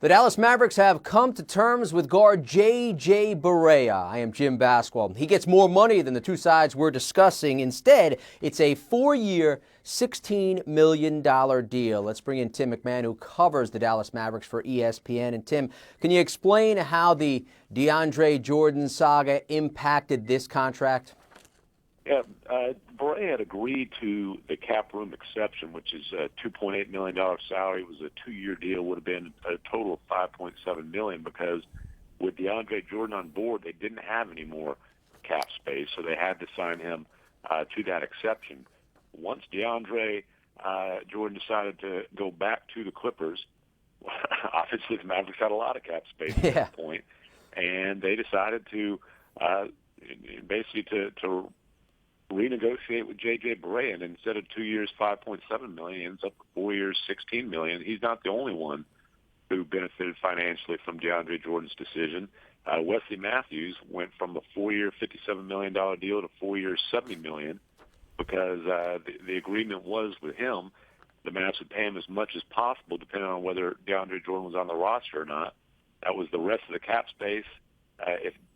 The Dallas Mavericks have come to terms with guard J.J. Barea. I am Jim Basquall. He gets more money than the two sides we're discussing. Instead, it's a 4-year, $16 million deal. Let's bring in Tim MacMahon, who covers the Dallas Mavericks for ESPN. And Tim, can you explain how the DeAndre Jordan saga impacted this contract? Yeah, Barea had agreed to the cap room exception, which is a $2.8 million salary. It was a 2-year deal, would have been a total of $5.7 million, because with DeAndre Jordan on board, they didn't have any more cap space, so they had to sign him to that exception. Once DeAndre Jordan decided to go back to the Clippers, obviously the Mavericks had a lot of cap space at that point, and they decided to basically to renegotiate with J.J. Barea, and instead of 2 years, $5.7 million, he ends up with 4 years, $16 million. He's not the only one who benefited financially from DeAndre Jordan's decision. Wesley Matthews went from a 4-year, $57 million deal to 4 years, $70 million, because the agreement was with him, the Mavs would pay him as much as possible, depending on whether DeAndre Jordan was on the roster or not. That was the rest of the cap space.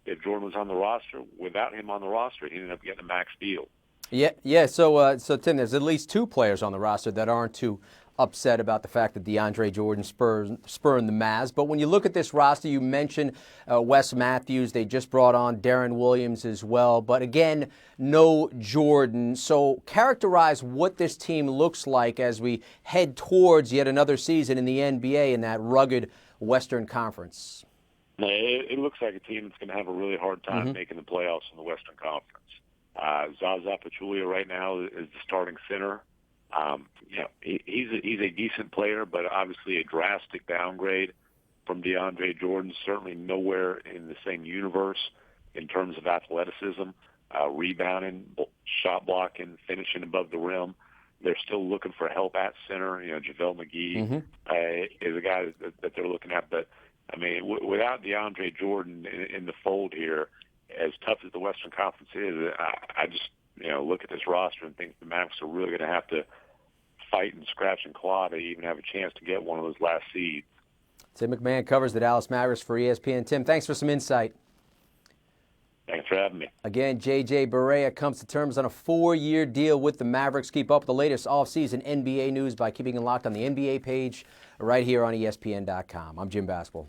If Jordan was on the roster, without him on the roster, he ended up getting a max deal. Yeah. So Tim, there's at least two players on the roster that aren't too upset about the fact that DeAndre Jordan spurned the Mavs. But when you look at this roster, you mentioned Wes Matthews. They just brought on Darren Williams as well. But again, no Jordan. So characterize what this team looks like as we head towards yet another season in the NBA in that rugged Western Conference. It looks like a team that's going to have a really hard time making the playoffs in the Western Conference. Zaza Pachulia right now is the starting center. He's a decent player, but obviously a drastic downgrade from DeAndre Jordan. Certainly nowhere in the same universe in terms of athleticism, rebounding, shot blocking, finishing above the rim. They're still looking for help at center. JaVale McGee is a guy that they're looking at, but I mean, without DeAndre Jordan in the fold here, as tough as the Western Conference is, I just look at this roster and think the Mavericks are really going to have to fight and scratch and claw to even have a chance to get one of those last seeds. Tim MacMahon covers the Dallas Mavericks for ESPN. Tim, thanks for some insight. Thanks for having me. Again, J.J. Barea comes to terms on a 4-year deal with the Mavericks. Keep up with the latest offseason NBA news by keeping it locked on the NBA page right here on ESPN.com. I'm Jim Basquall.